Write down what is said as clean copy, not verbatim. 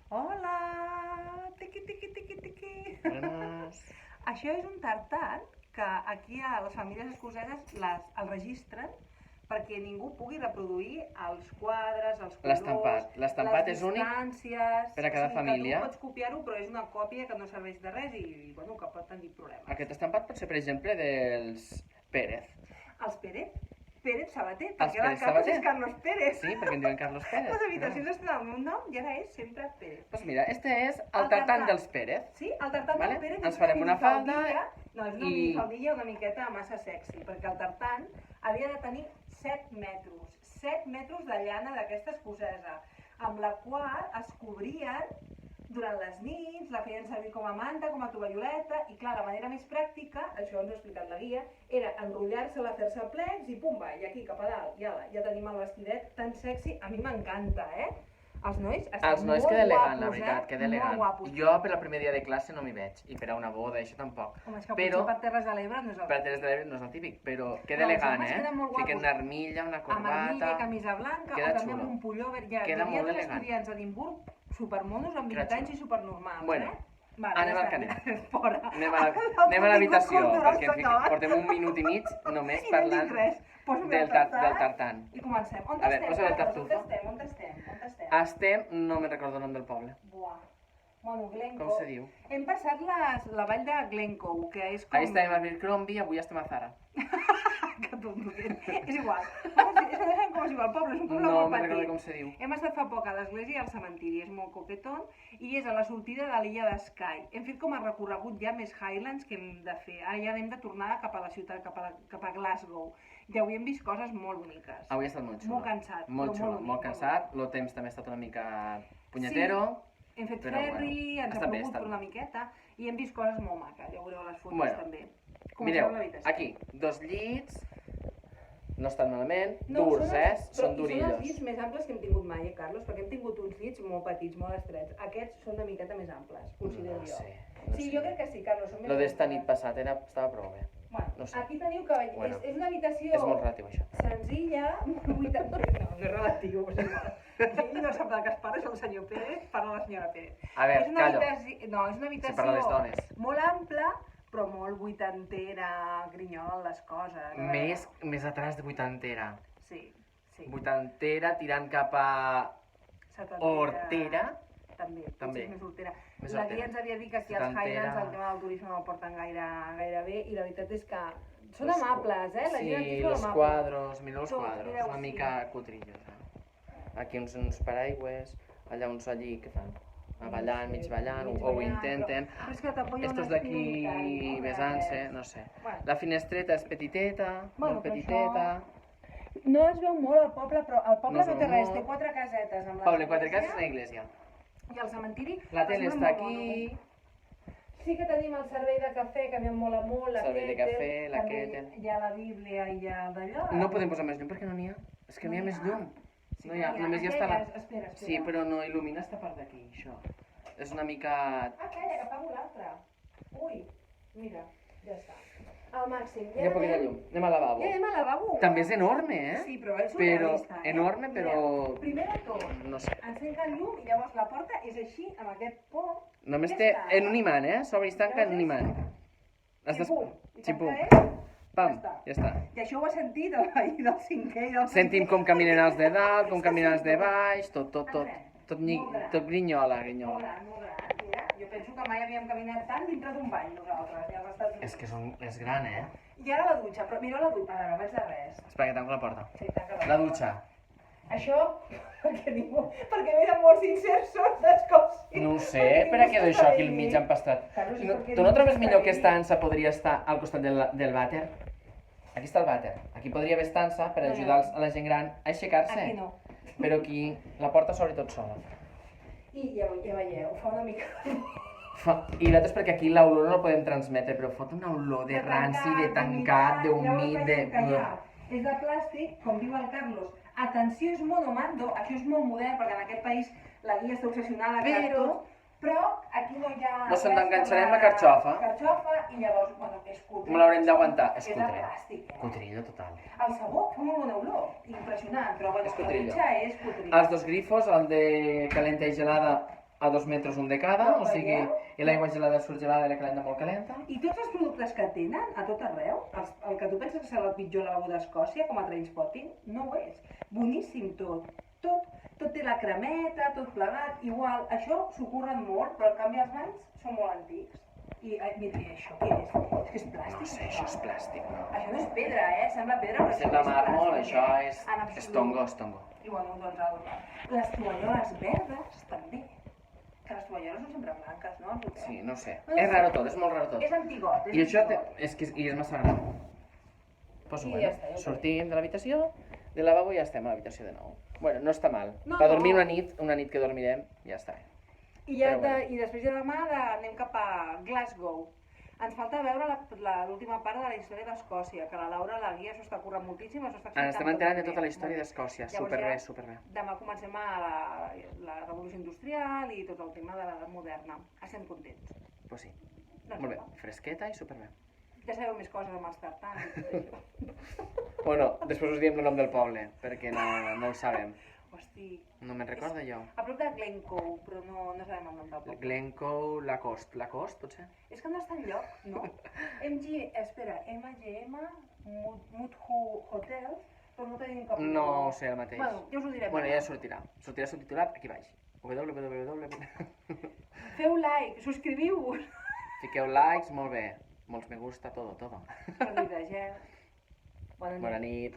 Hola! Tiqui, tiqui, tiqui, tiqui. Buenas. Això és un tartan que aquí a les famílies escoceses el registren perquè ningú pugui reproduir els quadres, els colors, L'estampat les és únic distàncies... per a cada família. Que tu pots copiar-ho, però és una còpia que no serveix de res i bueno, que pot tenir problemes. Aquest estampat pot ser, per exemple, dels Pérez. Els Pérez? Pérez Sabater, Els perquè Pérez la casa Sabater. és Carlos Pérez. Sí, perquè en diuen Carlos Pérez. Les habitacions estan al meu nom i ara és sempre Pérez. Doncs mira, este és el tartan dels Pérez. Sí, el tartan Vale? del Pérez Ens farem una falda no, és una minifaldilla una miqueta massa sexy, perquè el tartan havia de tenir 7 metres. 7 metres de llana d'aquesta escocesa, amb la qual es cobrien durant les nits, la feien servir com a manta, com a tovalloleta, i clar, la manera més pràctica, això ens ho ha explicat la guia, era enrotllar-se-la, fer-se plecs i pum, va, i aquí cap a dalt, i ala, ja tenim el vestidet tan sexy, a mi m'encanta, Els nois estan molt queda elegant, guapos, la veritat, queda elegant. Molt guapos. Jo per el primer dia de classe no m'hi veig, i per a una boda, això tampoc. Home, és que però potser per Terres de l'Ebre no és el per Terres de l'Ebre no és el típic, però queda No, els elegant, homes queden molt Fiquen guapos. una armilla, una amb armilla corbata... i camisa blanca, Queda o també xulo. amb un pullover. Hi Queda havia molt dos elegant. estudiants d'Edimburg supermonos amb Queda 20 anys xulo. i supernormals, Bueno, Vale, anem ja al està, que anem. Fora. Anem a l'habitació, cultural perquè s'ha acabat. portem un minut i mig només I no parlant dic res. Posa'm del el tartan tartan. I comencem. On A veure, estem, posa el Carlos? tartufo. On estem? Estem, no me'n recordo el nom del poble. Buah. Bueno, Glencoe. Com se diu? Hem passat la vall de Glencoe, que és com... Ahir estàvem a Abercrombie, avui estem a Zara. Que tonto que és. És igual. Vamos, és que no sabem com es diu el poble, és un poble No molt me'n recordo petit. com se diu. Hem estat fa poc a l'església i al cementiri, és molt coqueton, i és a la sortida de l'illa de Skye. Hem fet com a recorregut ja més Highlands que hem de fer. Ara ja hem de tornar cap a la ciutat, cap a Glasgow. I avui hem vist coses molt boniques. Avui ha estat molt xulo. Molt cansat. Molt però xulo, bonic, molt cansat. El temps també ha estat una mica punyetero. Hem fet però ferri, bueno, ens ha està bé, plogut està per una miqueta i hem vist coses molt maques, ja ho veureu a les fotos Bueno, també. Mireu, Comencem l'habitació. aquí, 2 llits, no estan malament, No, durs, són els- són Són els durillos. llits més amples que hem tingut mai, Carlos, perquè hem tingut uns llits molt petits, molt estrets. Aquests són una miqueta més amples, considero No jo. sé, Sí, jo crec que sí, Carlos, són més Lo d'esta amples. nit passat estava prou bé. Bueno, no sé. aquí teniu que Bueno, és una habitació És molt relatiu, això. senzilla, 80... No és relatiu, és igual. Ell no sap del que es parla, és el senyor Pérez, parla la senyora Pérez. A veure, és una callo. No, és una habitació parla les dones. molt ampla, però molt vuitantera, grinyola les coses. Més atrás de vuitantera. Sí, sí. Vuitantera, tirant cap a Setantera. hortera. També, També. potser és més hortera. Més La hortera. guia ens havia dit que aquí als Setantera. Highlands el tema del turisme no el porten gaire bé i la veritat és que són Los amables, La Sí, gent aquí són los amables. quadros, mira los Tot, quadros, mireu, una sí. mica cutrillos. Aquí uns paraigües, allà uns allí que fan, ballant, mig ballant, o ho intenten. Però és que tampoc hi ha Estos un estil d'aquí unitari, no? besant-se, no sé. Bueno. La finestreta és petiteta, Bueno, molt però petiteta. No es veu molt al poble, però el poble No es no té veu res, molt. té 4 casetes amb Poble, 4 l'església cases, una iglesia. i el cementiri. La tele és està molt aquí. mono. Sí que tenim el servei de cafè, que a mi em mola molt, la Servei de Ketel, cafè, la també Ketel. hi ha la Bíblia i hi ha d'allò. No podem posar més llum perquè no n'hi ha. És que no hi ha més llum. No hi ha, només hi està la... Espera. Sí, però no il·lumina esta part d'aquí, això. És una mica... Ah, calla, que apago l'altre. Ui, mira, ja està. Al màxim. Hi ha poqueta llum. Anem al lavabo. Ja anem al lavabo. També és enorme, Sí, però és Però, surrealista, enorme, però... Mireu, primer de tot, No sé. encén el llum i llavors la porta és així, amb aquest pom. Només Ja té està. en un imant, S'obre i es tanca en un imant. Xipum. Xipum. I Pam, ja ja està. I això ho ha sentit el veí del cinquè i del Sentim com caminen els de dalt, com caminen els de baix, tot grinyola, Molt grinyola. gran, molt gran. Mira, jo penso que mai havíem caminat tant dintre d'un bany nosaltres. Ja hem estat... És que és gran, I ara la dutxa, però mira la dutxa. A veure, no vaig de res. Espera que tanco la porta. Sí, tanca La dutxa. Això, perquè mira, molt sincers són les coses. No ho sé, per a què d'això aquí al mig empastat? Carlos, No, ¿por qué tu no no trobes està millor que ahí? estança podria estar al costat del vàter? Aquí està el vàter. Aquí podria haver estança per No, no. ajudar a la gent gran a aixecar-se. Aquí no. Però aquí la porta s'obre tot sola. I ja veieu, fa una mica... I l'altre és perquè aquí l'olor no la podem transmetre, però fot una olor de ranci, de tancat, d'humit, de... És de plàstic, com diu el Carlos. Atenció, és monomando, això és molt modern, perquè en aquest país la guia està obsessionada però aquí no hi ha... No se'n enganxarem la carxofa. Carxofa i llavors, bueno, és cutre. Me l'haurem d'aguantar, és És de cutre. plàstic, Cutrillo total. El sabó fa molt bona olor, impressionant, però bueno, És la cutrillo. dutxa és cutrillo. Els dos grifos, el de calenta i gelada, a 2 metres un de cada, No, o sigui, veieu? i l'aigua gelada surt gelada i la calenta molt calenta. I tots els productes que tenen a tot arreu, el que tu penses que serà el pitjor lavabo d'Escòcia, com a Trainspotting, no ho és. Boníssim tot. Tot té la cremeta, tot plegat, igual. Això s'ho curren molt, però en canvi els banys són molt antics. I mira, això què és? És que és plàstic. No sé, això és plàstic, no? Això no és pedra, Sembla pedra, però Sembla és màrmol, plàstic, això és En absolut. és tongo. I bueno, doncs les tovalloles verdes també. Que les tovalloles són sempre blanques, no? Sí, no sé. És raro tot, és molt raro tot. És antigot, I això és massa gran. Pues I bueno, ja està, ja ho sortim de l'habitació, del lavabo i ja estem a l'habitació de nou. Bueno, no està mal. No, Per dormir no. una nit que dormirem, ja està bé. I Però I després de demà anem cap a Glasgow. Ens falta veure l'última part de la història d'Escòcia, que la Laura, la guia, s'ho està currant moltíssim, s'ho està Ens estem enterant de tot tota la bé. història d'Escòcia, Llavors superbé, ja superbé. Demà comencem a la revolució industrial i tot el tema de l'edat moderna. Estem contents. Pues sí, Doncs molt bé, apa, fresqueta i superbé. ja sabeu més coses amb els tartans i tot això. Bueno, després us diem el nom del poble, perquè no ho sabem. Hosti, No me'n recordo jo. a prop de Glencoe, però no sabem el nom del poble. Glencoe, Lacoste, potser? És que no està enlloc, no? MGM, Mudhoo Hotels, però no tenim cap... No ho sé el mateix. Bueno, ja us ho direm. Bueno, demà. ja sortirà. Sortirà subtitulat aquí baix. www. Feu like, subscriviu-vos. Fiqueu likes, molt bé. Molts me gusta, todo. Feliç de gel. Bona nit. Bona nit.